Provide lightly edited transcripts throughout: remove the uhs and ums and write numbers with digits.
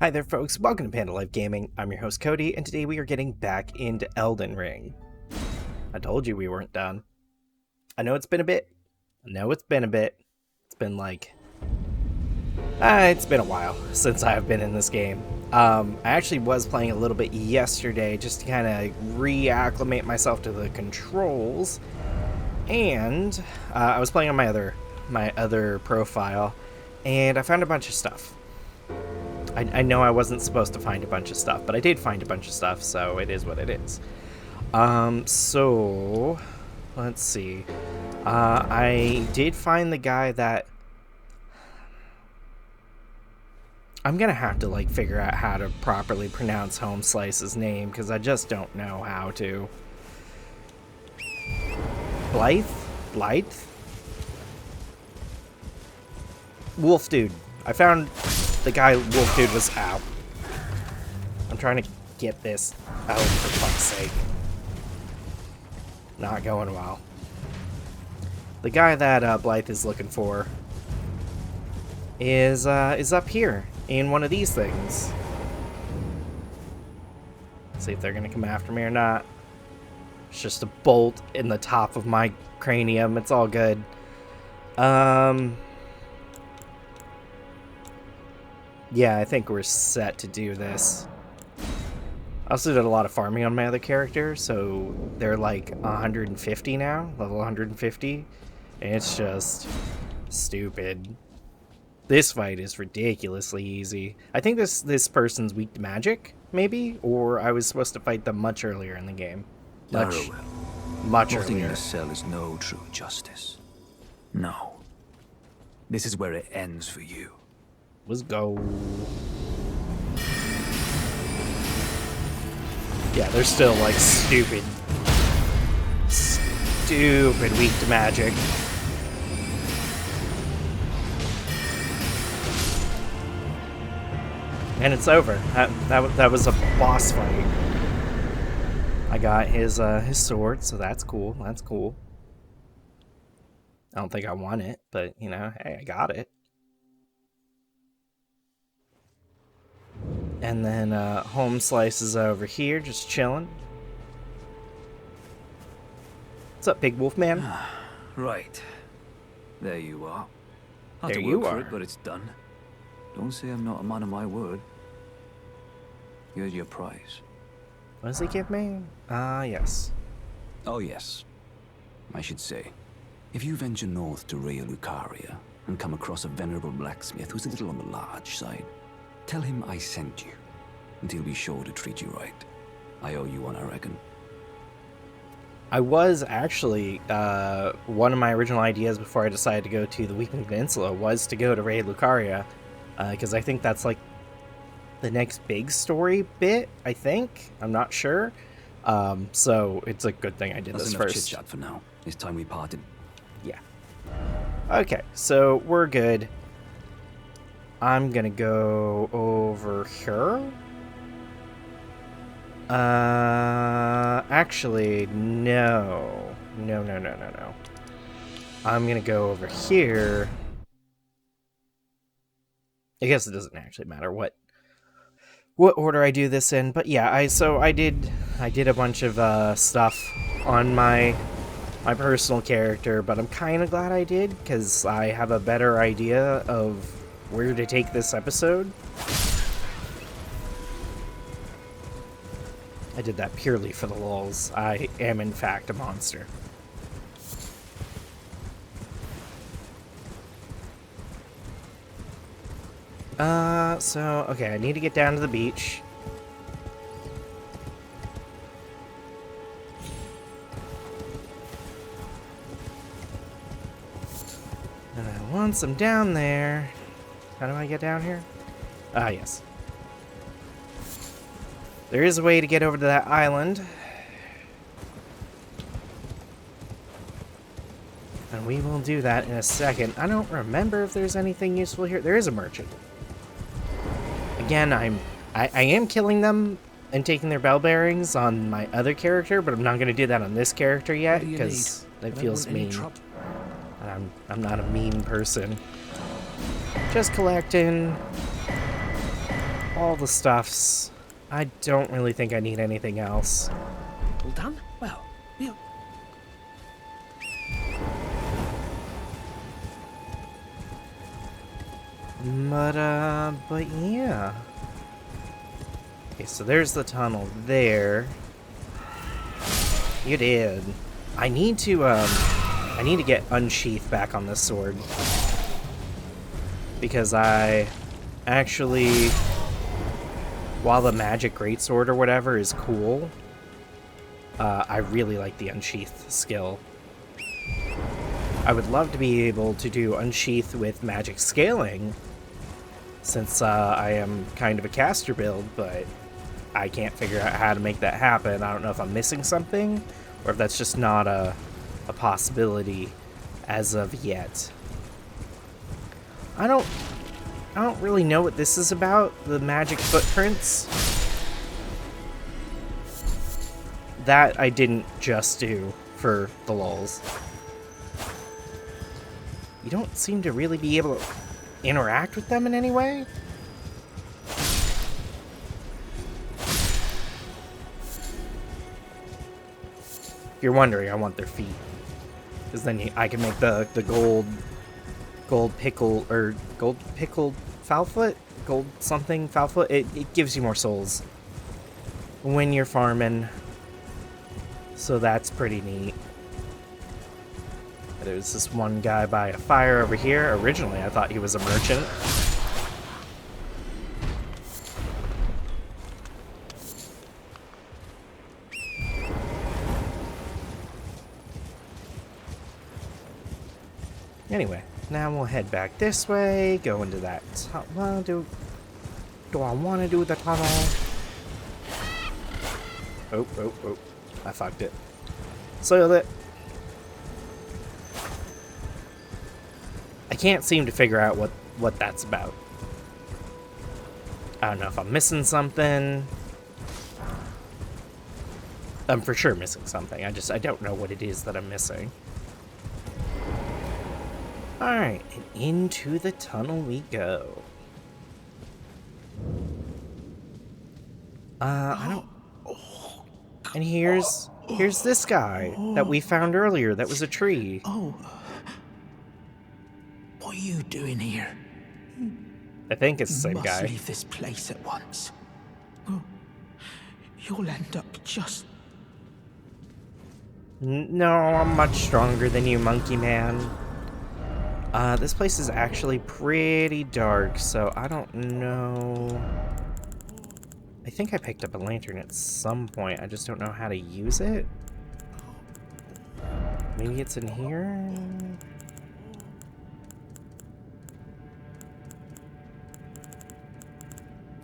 Hi there folks, welcome to Pandalife Gaming. I'm your host Cody, and today we are getting back into Elden Ring. I told you we weren't done. I know it's been a bit. It's been it's been a while since I've been in this game. I actually was playing a little bit yesterday just to kind of reacclimate myself to the controls. And I was playing on my other profile, and I found a bunch of stuff. I know I wasn't supposed to find a bunch of stuff, but I did find a bunch of stuff, so it is what it is. So let's see. I did find the guy that I'm gonna have to figure out how to properly pronounce Homeslice's name, because I just don't know how to. Blythe? Wolf Dude. I found the guy Wolf Dude was out. I'm trying to get this out for fuck's sake. Not going well. The guy that Blythe is looking for is up here in one of these things. Let's see if they're gonna come after me or not. It's just a bolt in the top of my cranium. It's all good. Yeah, I think we're set to do this. I also did a lot of farming on my other character, so they're like 150 now, level 150, and it's just stupid. This fight is ridiculously easy. I think this person's weak to magic, maybe, or I was supposed to fight them much earlier in the game. Much Rotting in earlier. a cell is no true justice. No. This is where it ends for you. Let's go. Yeah, they're still stupid weak to magic. And it's over. That was a boss fight. I got his sword, so that's cool. That's cool. I don't think I won it, but hey, I got it. And then Homeslice is over here, just chilling. What's up, Big Wolf Man? Right. There you are. There to you work for are. it, but it's done. Don't say I'm not a man of my word. Here's your prize. What does he give me? Yes. Oh yes. I should say, if you venture north to Raya Lucaria and come across a venerable blacksmith who's a little on the large side, tell him I sent you, and he'll be sure to treat you right. I owe you one, I reckon. I was actually, one of my original ideas before I decided to go to the Weeping Peninsula was to go to Raya Lucaria, because I think that's the next big story bit, I think. I'm not sure. So it's a good thing I did That's this enough first. chit-chat for now. It's time we parted. Yeah. Okay, so we're good. I'm gonna go over here. Actually, no. No. I'm gonna go over here. I guess it doesn't actually matter what order I do this in, but yeah, I did a bunch of stuff on my personal character, but I'm kind of glad I did, because I have a better idea of where to take this episode. I did that purely for the lulz. I am in fact a monster. Okay, I need to get down to the beach. And I once I'm down there, how do I get down here? Ah, yes. There is a way to get over to that island. And we will do that in a second. I don't remember if there's anything useful here. There is a merchant. Again, I am killing them and taking their bell bearings on my other character, but I'm not going to do that on this character yet, because it feels mean. And I'm not a mean person. Just collecting. all the stuffs. I don't really think I need anything else. All done? Well, yeah. But yeah. Okay, so there's the tunnel there. You did. I need to get Unsheath back on this sword. Because I actually, while the magic greatsword or whatever is cool, I really like the Unsheath skill. I would love to be able to do Unsheath with magic scaling, since I am kind of a caster build, but I can't figure out how to make that happen. I don't know if I'm missing something, or if that's just not a possibility as of yet. I don't really know what this is about, the magic footprints. That I didn't just do for the lulz. You don't seem to really be able to interact with them in any way? If you're wondering, I want their feet. Because then I can make the gold pickled foul foot? Gold something foul foot? It gives you more souls when you're farming. So that's pretty neat. There's this one guy by a fire over here. Originally, I thought he was a merchant. Anyway, now we'll head back this way, go into that well, do I want to do the tunnel? Oh, I fucked it. Soiled it. I can't seem to figure out what that's about. I don't know if I'm missing something. I'm for sure missing something. I don't know what it is that I'm missing. Alright, and into the tunnel we go. I don't... And here's this guy that we found earlier that was a tree. Oh. What are you doing here? I think it's the same You guy. must leave this place at once. Oh, you'll end up just... No, I'm much stronger than you, monkey man. This place is actually pretty dark, so I don't know. I think I picked up a lantern at some point. I just don't know how to use it. Maybe it's in here?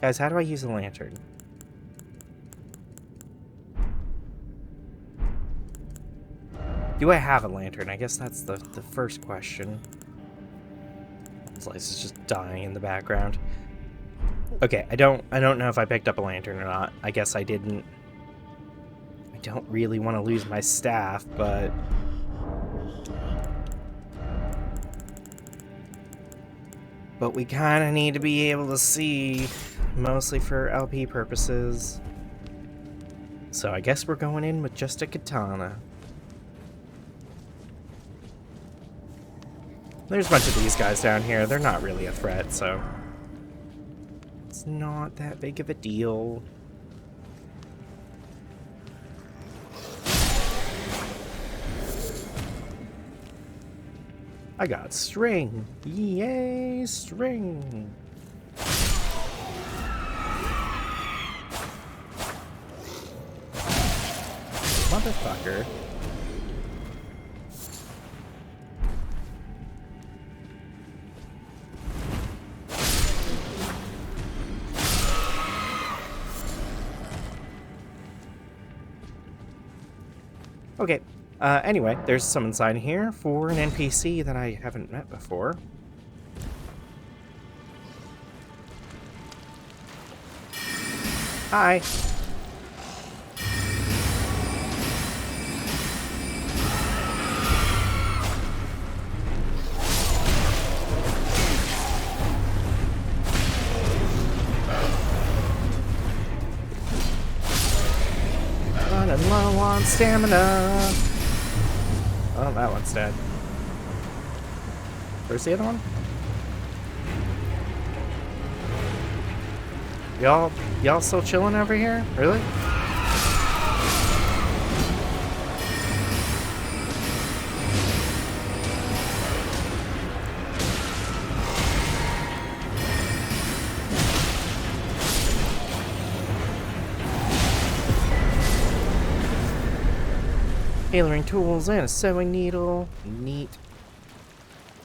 Guys, how do I use a lantern? Do I have a lantern? I guess that's the first question. This place is just dying in the background. Okay, I don't know if I picked up a lantern or not. I guess I didn't. I don't really want to lose my staff, but... But we kind of need to be able to see, mostly for LP purposes. So I guess we're going in with just a katana. There's a bunch of these guys down here. They're not really a threat, so... It's not that big of a deal. I got string. Yay, string. Motherfucker. Okay, anyway, there's a summon sign here for an NPC that I haven't met before. Hi. Running low on stamina. Oh, that one's dead. Where's the other one? Y'all still chilling over here? Really? Tailoring tools and a sewing needle. Neat.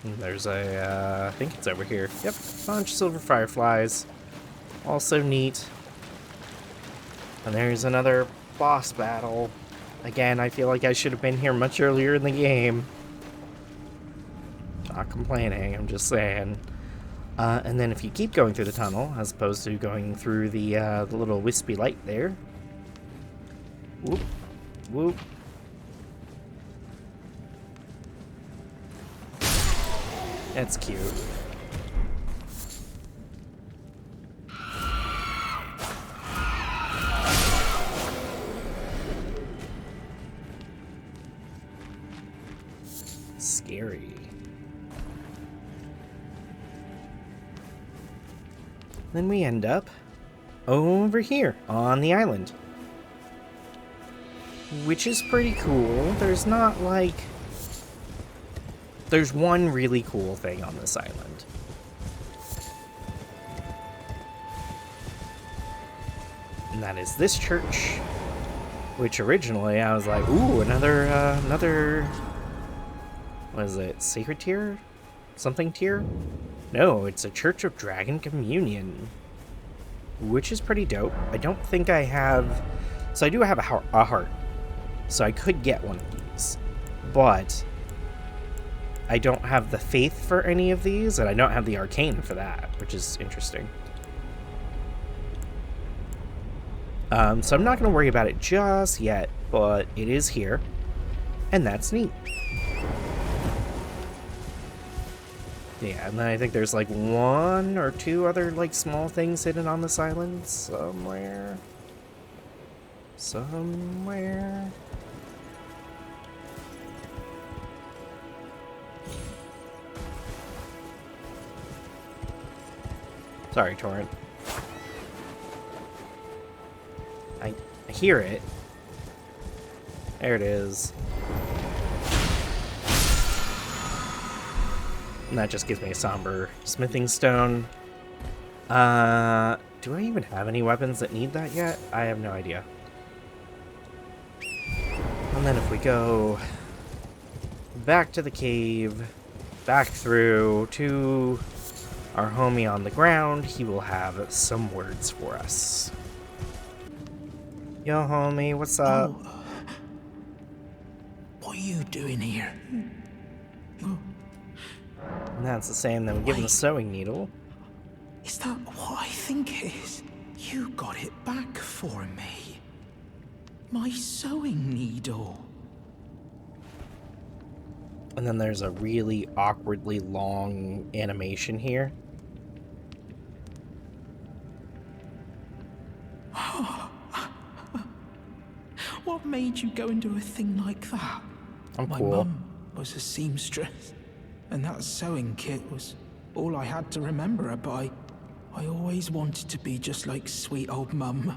And there's a, I think it's over here. Yep, bunch of silver fireflies. Also neat. And there's another boss battle. Again, I feel like I should have been here much earlier in the game. Not complaining, I'm just saying. And then if you keep going through the tunnel, as opposed to going through the little wispy light there. Whoop, whoop. That's cute. Scary. Then we end up over here on the island. Which is pretty cool. There's not like... There's one really cool thing on this island. And that is this church. Which originally I was like, ooh, another... What is it? Sacred tier? Something tier? No, it's a Church of Dragon Communion. Which is pretty dope. I don't think I have... So I do have a heart. So I could get one of these. But I don't have the faith for any of these, and I don't have the arcane for that, which is interesting. So I'm not going to worry about it just yet, but it is here. And that's neat. Yeah, and then I think there's like one or two other like small things hidden on this island somewhere. Somewhere. Sorry, Torrent. I hear it. There it is. And that just gives me a somber smithing stone. Do I even have any weapons that need that yet? I have no idea. And then if we go back to the cave, back through to our homie on the ground, he will have some words for us. Yo, homie, what's up? Oh, what are you doing here? And that's the same, then we give him the Wait. sewing needle. Is that what I think it is? You got it back for me. My sewing needle. And then there's a really awkwardly long animation here. What made you go and do a thing like that? I'm My cool. mum was a seamstress, and that sewing kit was all I had to remember her by. I always wanted to be just like sweet old mum.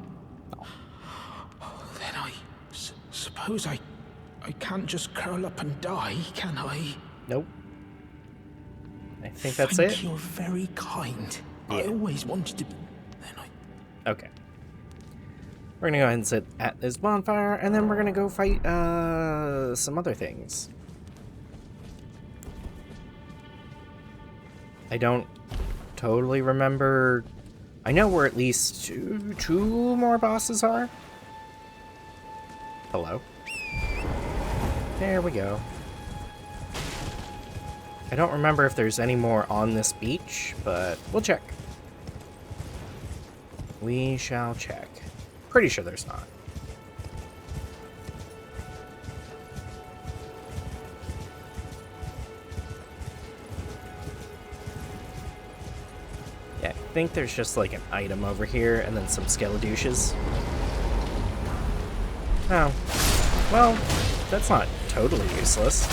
Then I suppose I can't just curl up and die, can I? Nope. I think that's Thank it. You're very kind. I Yeah. always wanted to be. Then I... Okay. We're gonna go ahead and sit at this bonfire, and then we're gonna go fight some other things. I don't totally remember. I know where at least two more bosses are. Hello. There we go. I don't remember if there's any more on this beach, but we'll check. We shall check. Pretty sure there's not. Yeah, I think there's just like an item over here and then some skeledouches. Oh. Well, that's not totally useless.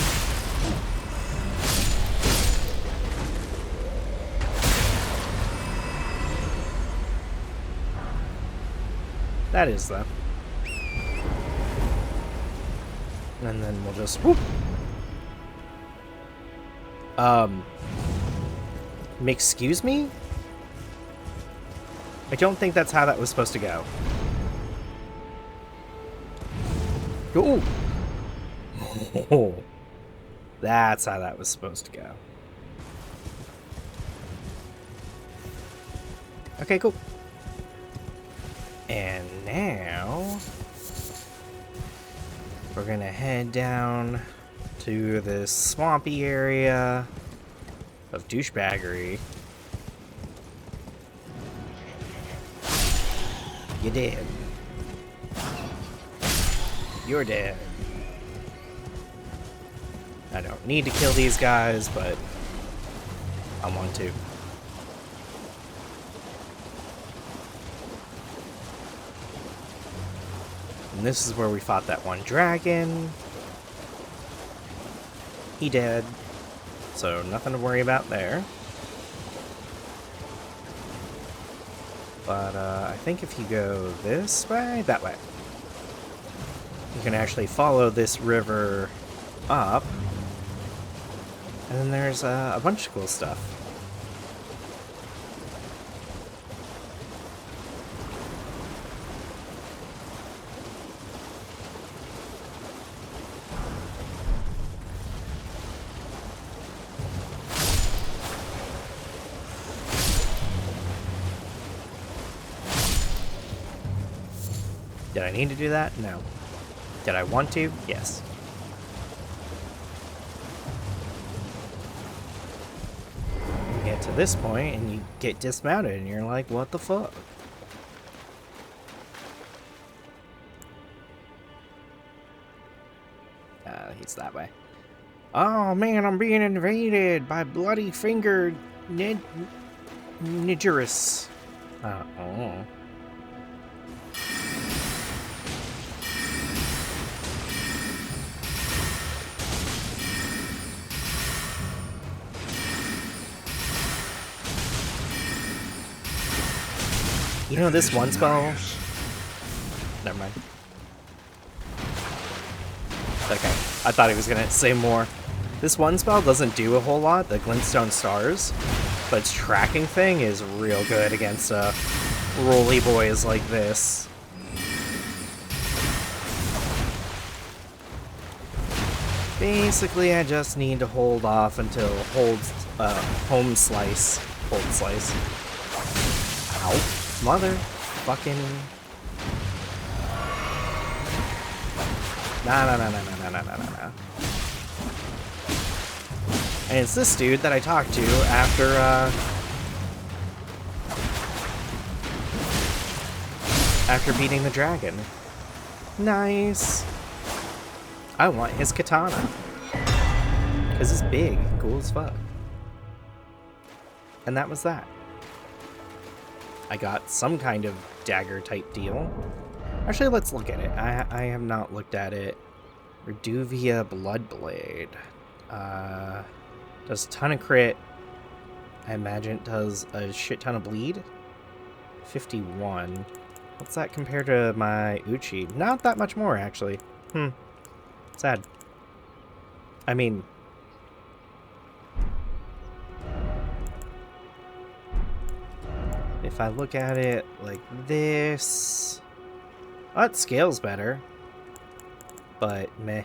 That is, though. And then we'll just whoop. Excuse me? I don't think that's how that was supposed to go. Ooh. Oh. That's how that was supposed to go. Okay, cool. And now we're gonna head down to this swampy area of douchebaggery. You're dead. You're dead. I don't need to kill these guys, but I want to. And this is where we fought that one dragon. He dead. So nothing to worry about there. But I think if you go this way, that way, you can actually follow this river up. And then there's a bunch of cool stuff. Did I need to do that? No. Did I want to? Yes. You get to this point and you get dismounted and you're like, what the fuck? He's that way. Oh man, I'm being invaded by bloody-fingered Nigerus. Oh. You know this one spell? Never mind. Okay, I thought he was gonna say more. This one spell doesn't do a whole lot, the Glintstone Stars, but its tracking thing is real good against roly boys like this. Basically, I just need to hold off until home slice. Hold slice. Ow. Mother fucking. Nah. And it's this dude that I talked to after beating the dragon. Nice. I want his katana. Because it's big and cool as fuck. And that was that. I got some kind of dagger type deal. Actually, let's look at it. I have not looked at it. Reduvia Bloodblade. Does a ton of crit. I imagine it does a shit ton of bleed. 51. What's that compared to my Uchi? Not that much more, actually. Sad. I mean... if I look at it like this... oh, it scales better. But, meh.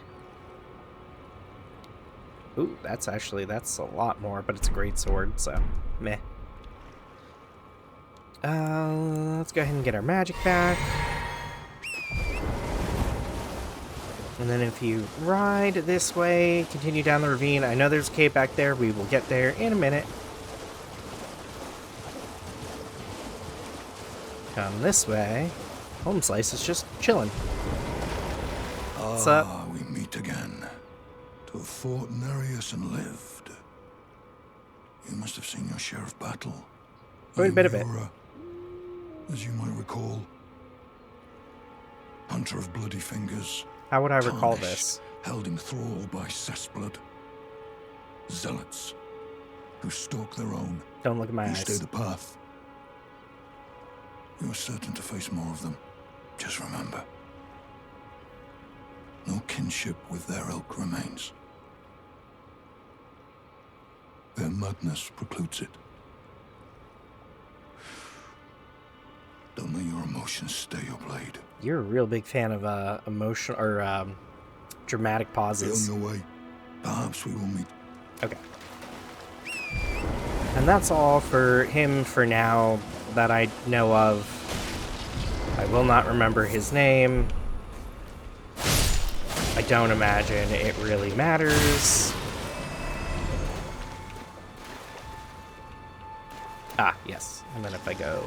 Ooh, that's a lot more, but it's a great sword, so, meh. Let's go ahead and get our magic back. And then if you ride this way, continue down the ravine. I know there's a cave back there. We will get there in a minute. Come this way. Home Slice is just chilling. What's up? We meet again. To have fought Nereus and lived. You must have seen your share of battle. Quite a bit of it. As you might recall, hunter of bloody fingers. How would I recall Tarnished, this? held in thrall by cessblood. Zealots who stalk their own. Don't look at my You stay eyes. the path. You're certain to face more of them. Just remember, no kinship with their ilk remains. Their madness precludes it. Don't let your emotions stay your blade. You're a real big fan of emotion or dramatic Be pauses. on your way. Perhaps we will meet. Okay. And that's all for him for now that I know of. I will not remember his name. I don't imagine it really matters. Ah, yes. And then if I go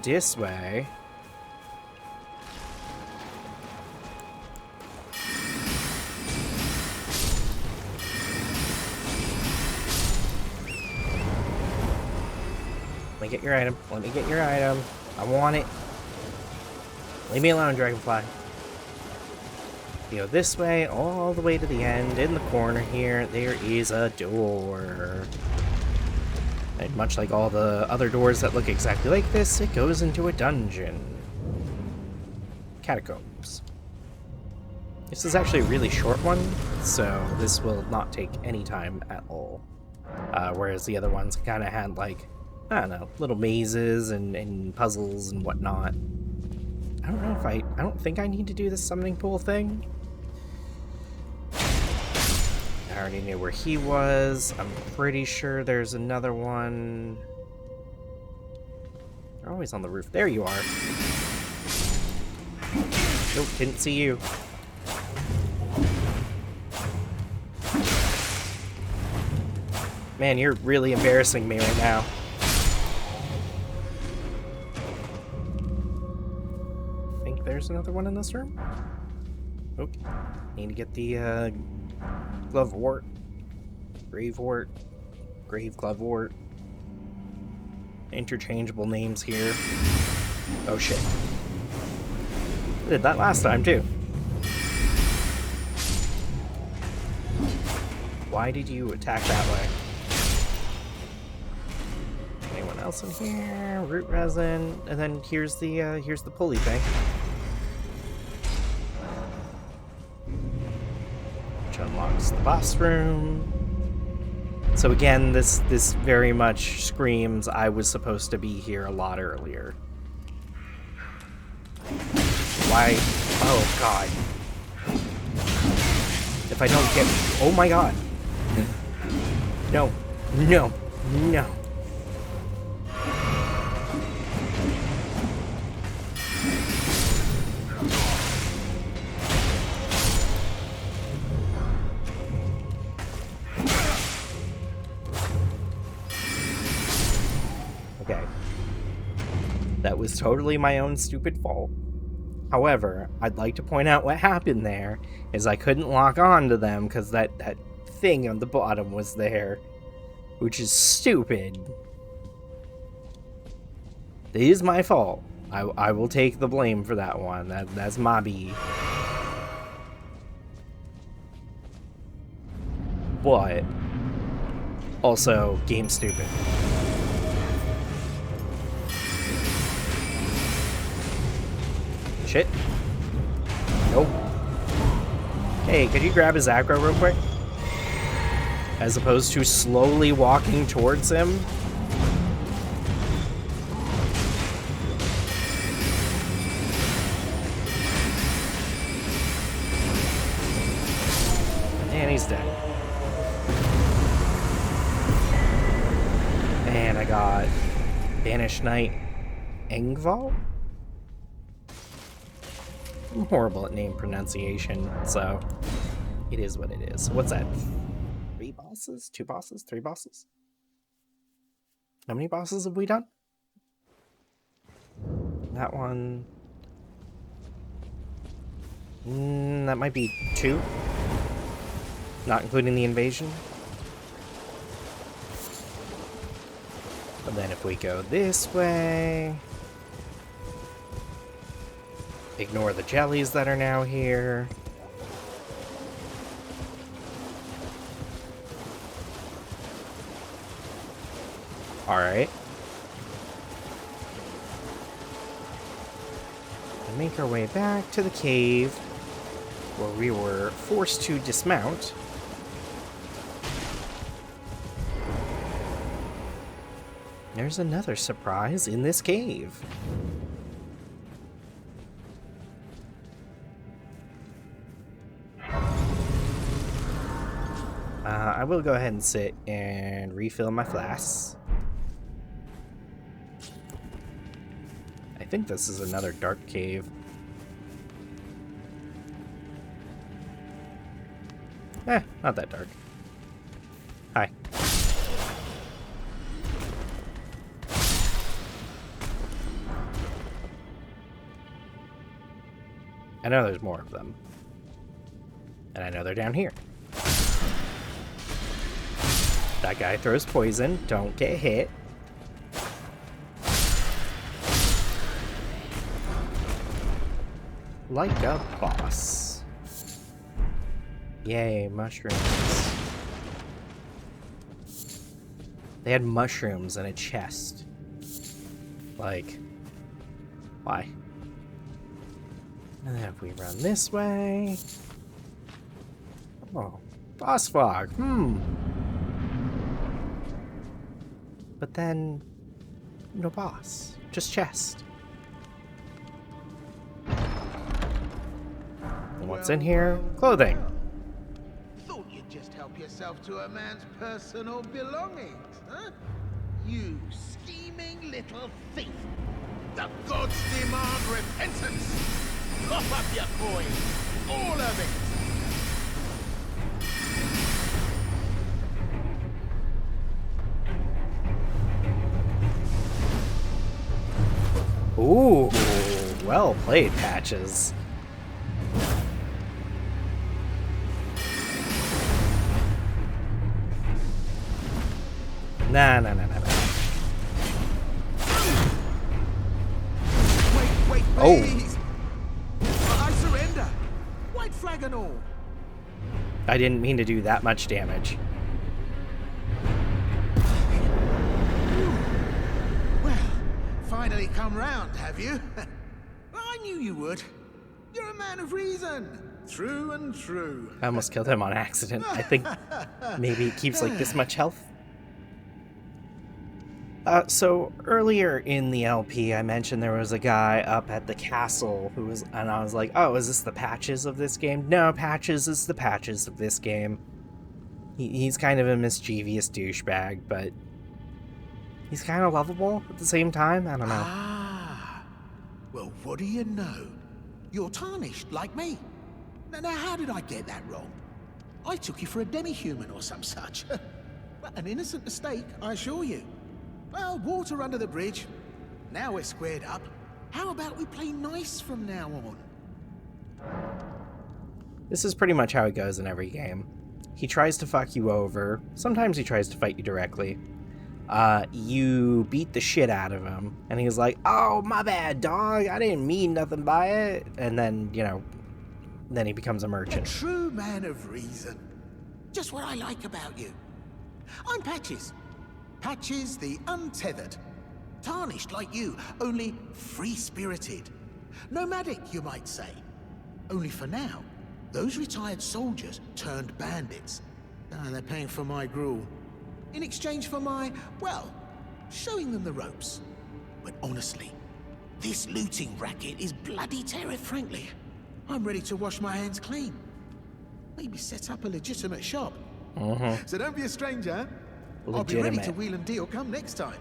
this way... Let me get your item. Let me get your item. I want it. Leave me alone, Dragonfly. You go this way, all the way to the end. In the corner here, there is a door. And much like all the other doors that look exactly like this, it goes into a dungeon. Catacombs. This is actually a really short one, so this will not take any time at all. Whereas the other ones kind of had, like, I don't know, little mazes and puzzles and whatnot. I don't know if I don't think I need to do this summoning pool thing. I already knew where he was. I'm pretty sure there's another one. They're always on the roof. There you are. Nope, didn't see you. Man, you're really embarrassing me right now. I think there's another one in this room. Oh, need to get the glovewort, gravewort, grave glovewort. Interchangeable names here. Oh shit. I did that last time too. Why did you attack that way? Anyone else in here? Root resin, and then here's the pulley thing. Which unlocks the boss room. So again, this very much screams I was supposed to be here a lot earlier. Why? Oh god. If I don't get... Oh my god. No. No. No. Okay. That was totally my own stupid fault. However, I'd like to point out what happened there is I couldn't lock on to them because that thing on the bottom was there, which is stupid. It is my fault. I will take the blame for that one. That's my B. But also, game stupid. Shit. Nope. Hey, could you grab his aggro real quick? As opposed to slowly walking towards him. And he's dead. And I got Banished Knight Engval? I'm horrible at name pronunciation, so it is what it is. What's that? 3 bosses? 2 bosses? 3 bosses? How many bosses have we done? That one... that might be 2. Not including the invasion. But then if we go this way... Ignore the jellies that are now here. Alright. And make our way back to the cave where we were forced to dismount. There's another surprise in this cave. I will go ahead and sit and refill my flasks. I think this is another dark cave. Not that dark. Hi. I know there's more of them. And I know they're down here. That guy throws poison. Don't get hit. Like a boss. Yay, mushrooms. They had mushrooms in a chest. Like, why? And then if we run this way... Oh, boss fog. But then, no boss. Just chest. And what's in here? Clothing. Thought you'd just help yourself to a man's personal belongings, huh? You scheming little thief! The gods demand repentance! Cough up your coin! All of it! Ooh, well played, Patches. Nah. Wait, Oh. please! I surrender! White flag and all! I didn't mean to do that much damage. Well, finally come round, have you? I knew you would. You're a man of reason. True and true. I almost killed him on accident. I think maybe it keeps like this much health. So earlier in the LP, I mentioned there was a guy up at the castle who was, and I was like, oh, is this the Patches of this game? No, Patches is the Patches of this game. He's kind of a mischievous douchebag, but he's kind of lovable at the same time. I don't know. Ah, well, what do you know? You're tarnished like me. Now, how did I get that wrong? I took you for a demi-human or some such. Well, an innocent mistake, I assure you. Well, water under the bridge. Now we're squared up. How about we play nice from now on? This is pretty much how it goes in every game. He tries to fuck you over. Sometimes he tries to fight you directly. You beat the shit out of him, and he's like, oh, my bad, dog. I didn't mean nothing by it. And then, you know, then he becomes a A merchant. true man of reason. Just what I like about you. I'm Patches. Patches the untethered. Tarnished like you, only free-spirited. Nomadic, you might say. Only for now, those retired soldiers turned bandits. They're paying for my gruel. In exchange for my, well, showing them the ropes. But honestly, this looting racket is bloody terror, frankly. I'm ready to wash my hands clean. Maybe set up a legitimate shop. So don't be a stranger. I'll be ready to Legitimate. wheel and deal come next time.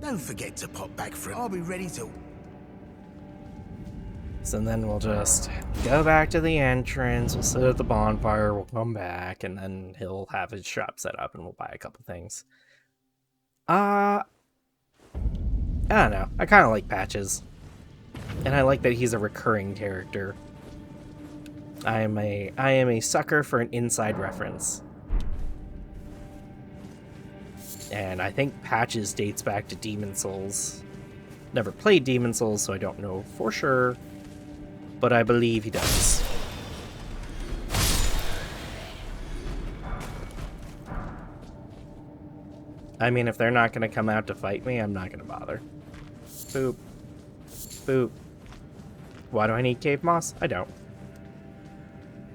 Don't forget to pop back for it. I'll be ready to... So then we'll just go back to the entrance, we'll sit at the bonfire, we'll come back, and then he'll have his shop set up and we'll buy a couple things. I don't know. I kind of like Patches. And I like that he's a recurring character. I am a sucker for an inside reference. And I think Patches dates back to Demon Souls. Never played Demon Souls, so I don't know for sure, but I believe he does. I mean, if they're not going to come out to fight me, I'm not going to bother. Boop. Boop. Why do I need cave moss? I don't.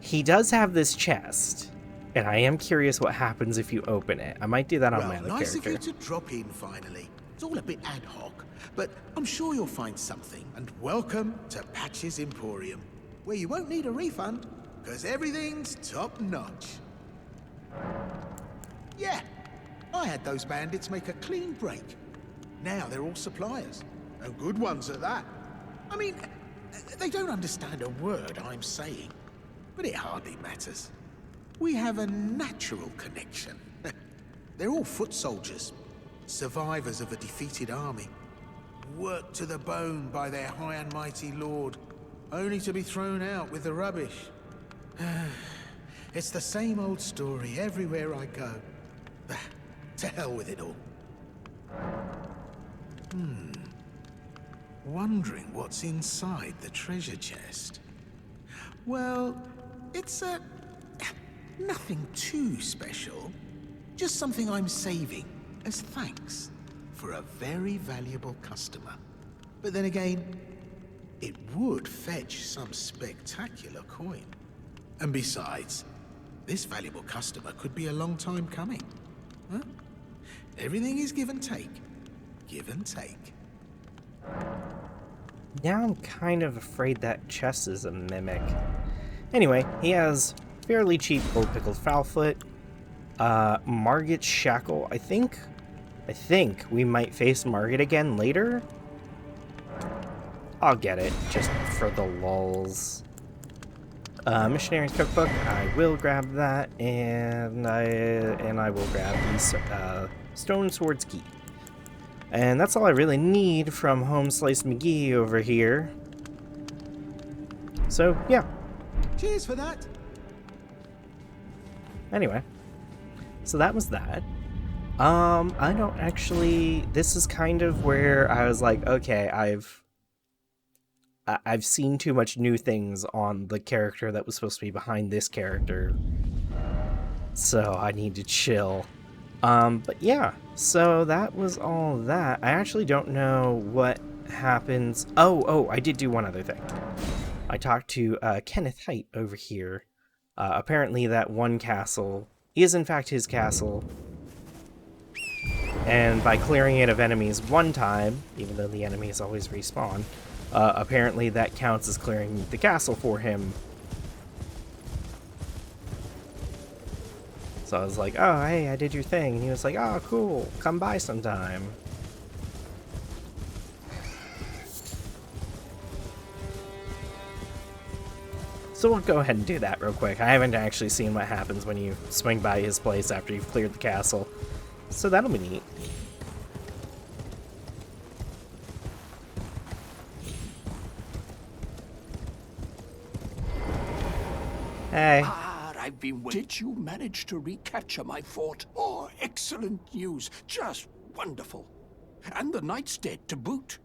He does have this chest, and I am curious what happens if you open it. I might do that on my other nice character. of you to drop in finally. It's all a bit ad hoc, but I'm sure you'll find something. And welcome to Patch's Emporium, where you won't need a refund, because everything's top notch. Yeah, I had those bandits make a clean break. Now they're all suppliers, and good ones at that. I mean, they don't understand a word I'm saying, but it hardly matters. We have a natural connection. They're all foot soldiers, survivors of a defeated army, worked to the bone by their high and mighty lord, only to be thrown out with the rubbish. It's the same old story everywhere I go. To hell with it all. Wondering what's inside the treasure chest. Well, it's nothing too special. Just something I'm saving as thanks for a very valuable customer. But then again, it would fetch some spectacular coin. And besides, this valuable customer could be a long time coming. Huh? Everything is give and take. Give and take. Now I'm kind of afraid that chest is a mimic. Anyway, he has fairly cheap gold pickled foulfoot. Margit shackle. I think we might face Margit again later. I'll get it just for the lulz. Missionary's cookbook. I will grab that, and I will grab the stone swords key. And that's all I really need from Home Slice McGee over here. So yeah. Cheers for that. Anyway, so that was that. I don't actually. This is kind of where I was like, okay, I've seen too much new things on the character that was supposed to be behind this character, so I need to chill. But yeah, so that was all that. I actually don't know what happens. Oh, I did do one other thing. I talked to Kenneth Height over here. Apparently that one castle is in fact his castle. And by clearing it of enemies one time, even though the enemies always respawn, apparently that counts as clearing the castle for him. So I was like, oh, hey, I did your thing. And he was like, oh, cool, come by sometime. So we'll go ahead and do that real quick. I haven't actually seen what happens when you swing by his place after you've cleared the castle. So that'll be neat. Hey. I've been. Did you manage to recapture my fort? Oh, excellent news. Just wonderful. And the knight's dead to boot.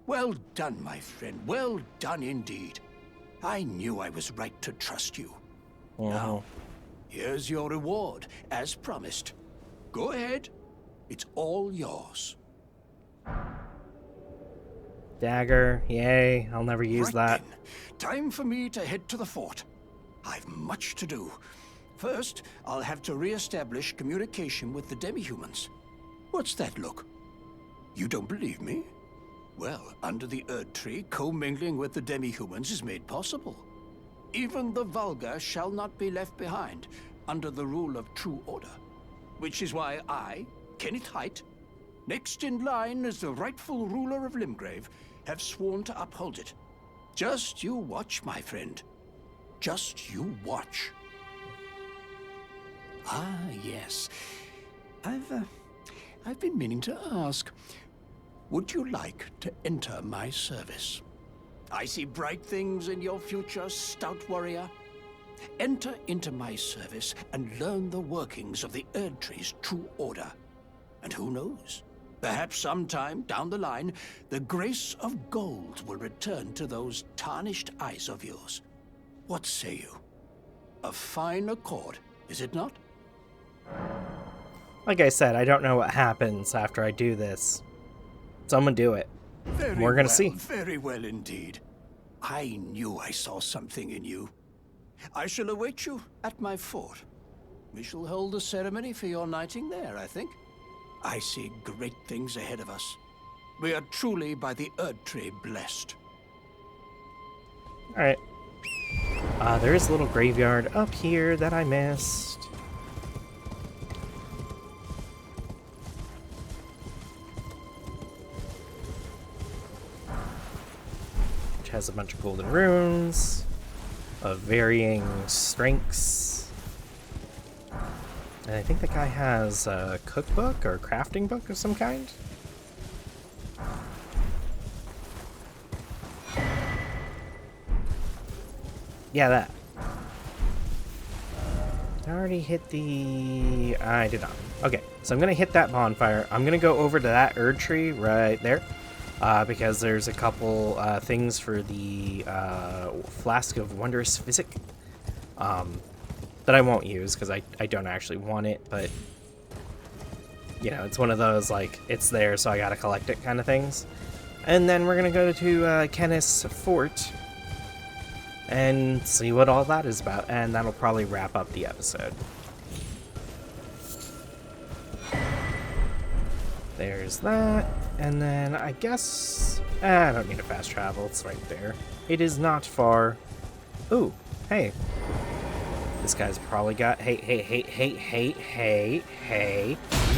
Well done, my friend. Well done indeed. I knew I was right to trust you. Now, here's your reward, as promised. Go ahead. It's all yours. Dagger. Yay. I'll never use that. Then. Time for me to head to the fort. I've much to do. First, I'll have to re-establish communication with the demi-humans. What's that look? You don't believe me? Well, under the Erd Tree, commingling with the demi-humans is made possible. Even the vulgar shall not be left behind, under the rule of true order. Which is why I, Kenneth Height, next in line as the rightful ruler of Limgrave, have sworn to uphold it. Just you watch, my friend. Just you watch. Ah, yes. I've been meaning to ask. Would you like to enter my service? I see bright things in your future, stout warrior. Enter into my service and learn the workings of the Erd Tree's true order. And who knows? Perhaps sometime down the line, the grace of gold will return to those tarnished eyes of yours. What say you? A fine accord, is it not? Like I said, I don't know what happens after I do this. Someone do it. We're gonna see. Very well indeed. I knew I saw something in you. I shall await you at my fort. We shall hold a ceremony for your knighting there, I think. I see great things ahead of us. We are truly by the Erdtree blessed. Alright. There is a little graveyard up here that I missed. Which has a bunch of golden runes of varying strengths. And I think the guy has a cookbook or a crafting book of some kind. Yeah, that. I already hit the... I did not. Okay, so I'm going to hit that bonfire. I'm going to go over to that Erdtree right there. Because there's a couple things for the Flask of Wondrous Physic. That I won't use because I don't actually want it, but... You know, it's one of those, like, it's there, so I gotta collect it kind of things. And then we're going to go to Kenneth's Fort and see what all that is about, and that'll probably wrap up the episode. There's that, and then I guess... I don't need a fast travel, it's right there. It is not far. Ooh, hey. This guy's probably got... Hey,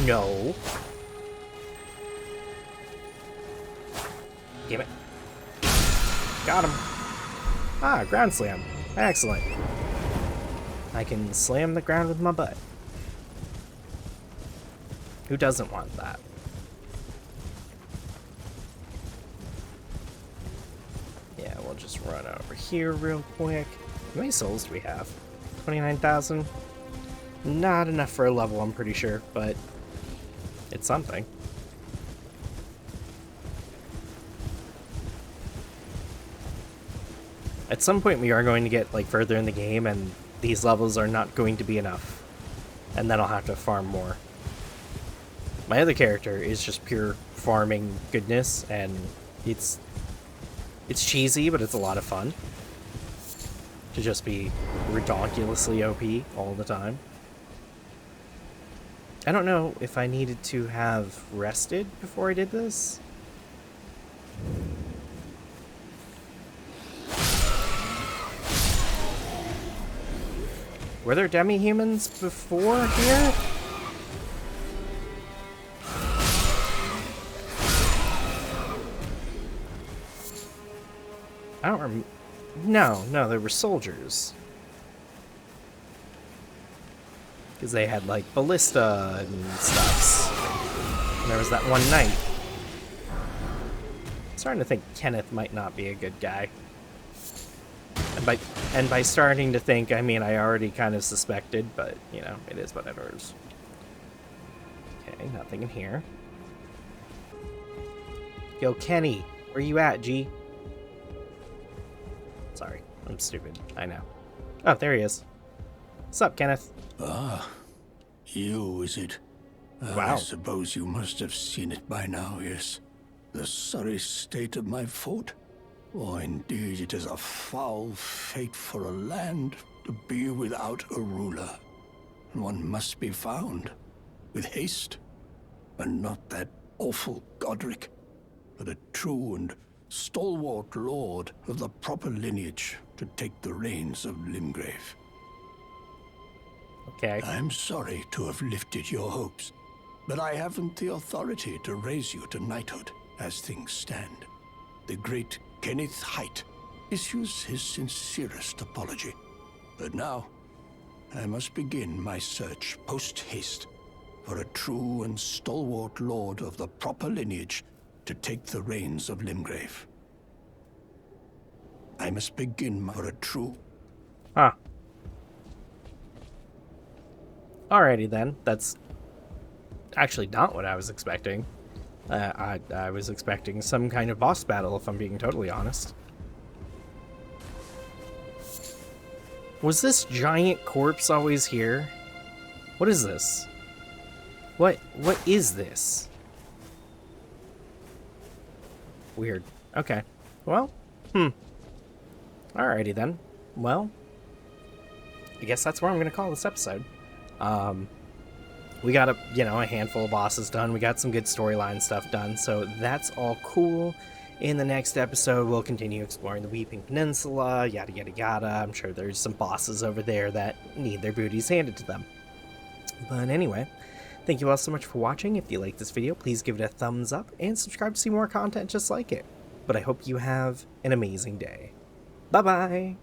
no. Damn it. Got him. Ah, ground slam. Excellent. I can slam the ground with my butt. Who doesn't want that? Yeah, we'll just run over here real quick. How many souls do we have? 29,000? Not enough for a level, I'm pretty sure, but it's something. At some point we are going to get like further in the game and these levels are not going to be enough. And then I'll have to farm more. My other character is just pure farming goodness, and it's cheesy, but it's a lot of fun. To just be ridiculously OP all the time. I don't know if I needed to have rested before I did this. Were there demi-humans before here? I don't remember. No, there were soldiers. Because they had, like, ballista and stuff. And there was that one knight. I'm starting to think Kenneth might not be a good guy. And by starting to think, I mean I already kind of suspected, but, you know, it is what it is. Okay, nothing in here. Yo, Kenny, where you at, G? Sorry, I'm stupid. I know. Oh, there he is. What's up, Kenneth? Ah, you, is it? Wow. I suppose you must have seen it by now, yes. The sorry state of my fort. Oh, indeed, it is a foul fate for a land to be without a ruler. One must be found, with haste, and not that awful Godric, but a true and stalwart lord of the proper lineage to take the reins of Limgrave. Okay. I'm sorry to have lifted your hopes, but I haven't the authority to raise you to knighthood as things stand. The great Kenneth Height issues his sincerest apology. But now, I must begin my search post-haste for a true and stalwart lord of the proper lineage to take the reins of Limgrave. I must begin for a true... Huh. Alrighty then, that's actually not what I was expecting. I was expecting some kind of boss battle, if I'm being totally honest. Was this giant corpse always here? What is this? What is this? Weird. Okay. Well, alrighty then. Well, I guess that's where I'm gonna call this episode. We got a handful of bosses done. We got some good storyline stuff done, so that's all cool. In the next episode, we'll continue exploring the Weeping Peninsula, yada yada yada. I'm sure there's some bosses over there that need their booties handed to them. But anyway, thank you all so much for watching. If you like this video, please give it a thumbs up and subscribe to see more content just like it. But I hope you have an amazing day. Bye-bye!